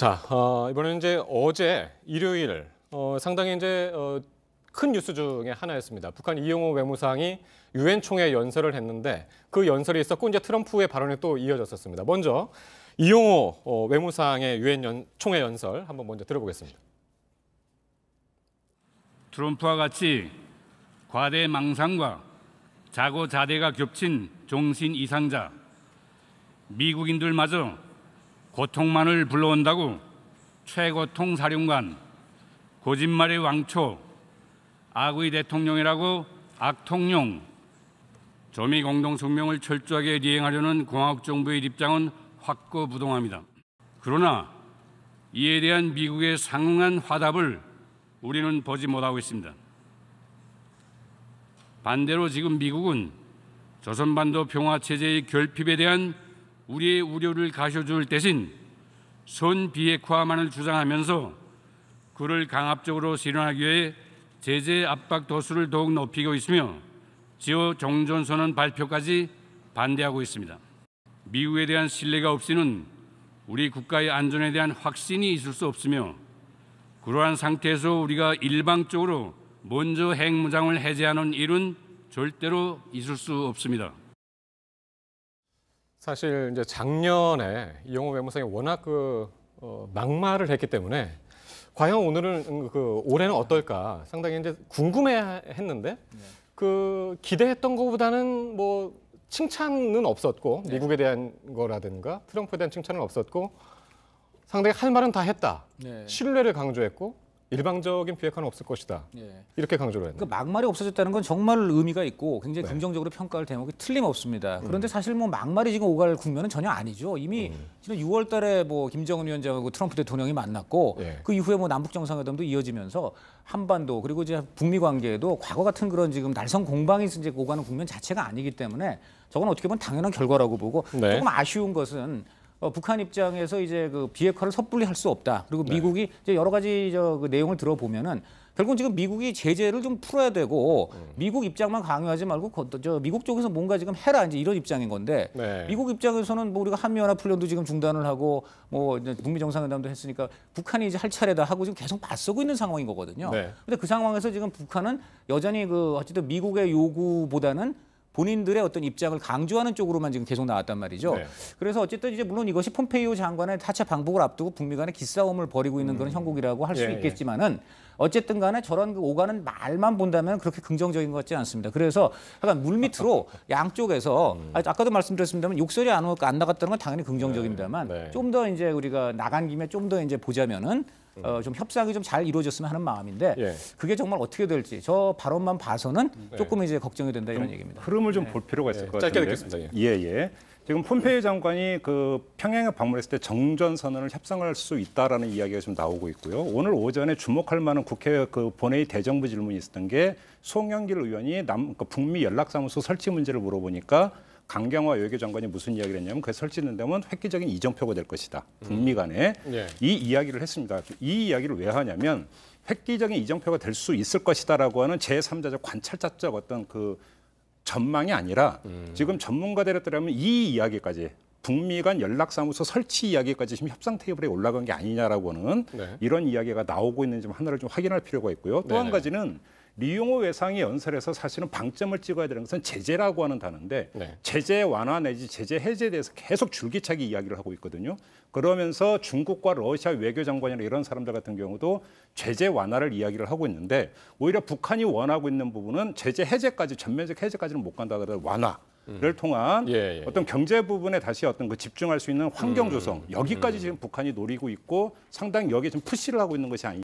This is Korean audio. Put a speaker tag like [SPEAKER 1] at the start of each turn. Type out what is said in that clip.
[SPEAKER 1] 자, 이번에는 이제 어제 일요일 상당히 이제 큰 뉴스 중에 하나였습니다. 북한 이용호 외무상이 유엔 총회 연설을 했는데 그 연설이 있었고 이제 트럼프의 발언이 또 이어졌었습니다. 먼저 이용호 외무상의 유엔 총회 연설 한번 먼저 들어보겠습니다.
[SPEAKER 2] 트럼프와 같이 과대 망상과 자고자대가 겹친 종신 이상자, 미국인들마저 고통만을 불러온다고 최고통 사령관, 거짓말의 왕초, 악의 대통령이라고 악통령, 조미 공동성명을 철저하게 이행하려는 공화국 정부의 입장은 확고부동합니다. 그러나 이에 대한 미국의 상응한 화답을 우리는 보지 못하고 있습니다. 반대로 지금 미국은 조선반도 평화체제의 결핍에 대한 우리의 우려를 가셔줄 대신 선 비핵화만을 주장하면서 그를 강압적으로 실현하기 위해 제재 압박 도수를 더욱 높이고 있으며 지어 종전선언 발표까지 반대하고 있습니다. 미국에 대한 신뢰가 없이는 우리 국가의 안전에 대한 확신이 있을 수 없으며 그러한 상태에서 우리가 일방적으로 먼저 핵무장을 해제하는 일은 절대로 있을 수 없습니다.
[SPEAKER 1] 사실 이제 작년에 이용호 외무상이 워낙 막말을 했기 때문에 과연 올해는 어떨까 상당히 이제 궁금해했는데 기대했던 것보다는 뭐 칭찬은 없었고 미국에 대한 거라든가 트럼프에 대한 칭찬은 없었고 상당히 할 말은 다 했다. 신뢰를 강조했고 일방적인 비핵화는 없을 것이다. 이렇게 강조를 했네요.
[SPEAKER 3] 그러니까 막말이 없어졌다는 건 정말 의미가 있고 굉장히 긍정적으로 평가할 대목이 틀림없습니다. 그런데 사실 뭐 막말이 지금 오갈 국면은 전혀 아니죠. 이미 지난 6월 달에 뭐 김정은 위원장하고 트럼프 대통령이 만났고 그 이후에 뭐 남북 정상회담도 이어지면서 한반도 그리고 이제 북미 관계에도 과거 같은 그런 지금 날선 공방이 이제 오가는 국면 자체가 아니기 때문에 저건 어떻게 보면 당연한 결과라고 보고 조금 아쉬운 것은 북한 입장에서 이제 그 비핵화를 섣불리 할 수 없다. 그리고 미국이 이제 여러 가지 그 내용을 들어보면은 결국은 지금 미국이 제재를 좀 풀어야 되고 미국 입장만 강요하지 말고 미국 쪽에서 뭔가 지금 해라 이제 이런 입장인 건데 미국 입장에서는 뭐 우리가 한미연합 훈련도 지금 중단을 하고 뭐 이제 북미 정상회담도 했으니까 북한이 이제 할 차례다 하고 지금 계속 맞서고 있는 상황인 거거든요. 근데 그 상황에서 지금 북한은 여전히 어쨌든 미국의 요구보다는 본인들의 어떤 입장을 강조하는 쪽으로만 지금 계속 나왔단 말이죠. 그래서 어쨌든 이제 물론 이것이 폼페이오 장관의 타차 방북을 앞두고 북미 간의 기싸움을 벌이고 있는 그런 형국이라고 할 수 있겠지만은 어쨌든 간에 저런 오가는 말만 본다면 그렇게 긍정적인 것 같지 않습니다. 그래서 약간 물밑으로 양쪽에서 아까도 말씀드렸습니다만 욕설이 안 나갔다는 건 당연히 긍정적입니다만 좀 더 이제 우리가 나간 김에 좀 더 이제 보자면은 좀 협상이 좀 잘 이루어졌으면 하는 마음인데 그게 정말 어떻게 될지 저 발언만 봐서는 조금 이제 걱정이 된다 이런 얘기입니다.
[SPEAKER 4] 흐름을 좀 볼 필요가 있을 것 같은데.
[SPEAKER 1] 짧게 듣겠습니다.
[SPEAKER 4] 예. 지금 폼페이오 장관이 평양에 방문했을 때 정전 선언을 협상할 수 있다라는 이야기가 좀 나오고 있고요. 오늘 오전에 주목할 만한 국회 본회의 대정부 질문이 있었던 게 송영길 의원이 북미 연락사무소 설치 문제를 물어보니까 강경화 외교장관이 무슨 이야기를 했냐면 그게 설치된다면 획기적인 이정표가 될 것이다. 북미 간에 이 이야기를 했습니다. 이 이야기를 왜 하냐면 획기적인 이정표가 될 수 있을 것이다라고 하는 제3자적 관찰자적 어떤 전망이 아니라 지금 전문가들에 따르면 이 이야기까지 북미 간 연락사무소 설치 이야기까지 지금 협상 테이블에 올라간 게 아니냐라고는 이런 이야기가 나오고 있는지 하나를 좀 확인할 필요가 있고요. 또 한 가지는 이용호 외상이 연설에서 사실은 방점을 찍어야 되는 것은 제재라고 하는 단어인데 제재 완화 내지 제재 해제에 대해서 계속 줄기차게 이야기를 하고 있거든요. 그러면서 중국과 러시아 외교장관이나 이런 사람들 같은 경우도 제재 완화를 이야기를 하고 있는데 오히려 북한이 원하고 있는 부분은 제재 해제까지 전면적 해제까지는 못 간다 하더라도 완화를 통한 어떤 경제 부분에 다시 집중할 수 있는 환경 조성 여기까지 지금 북한이 노리고 있고 상당히 여기에 좀 푸시를 하고 있는 것이 아니냐.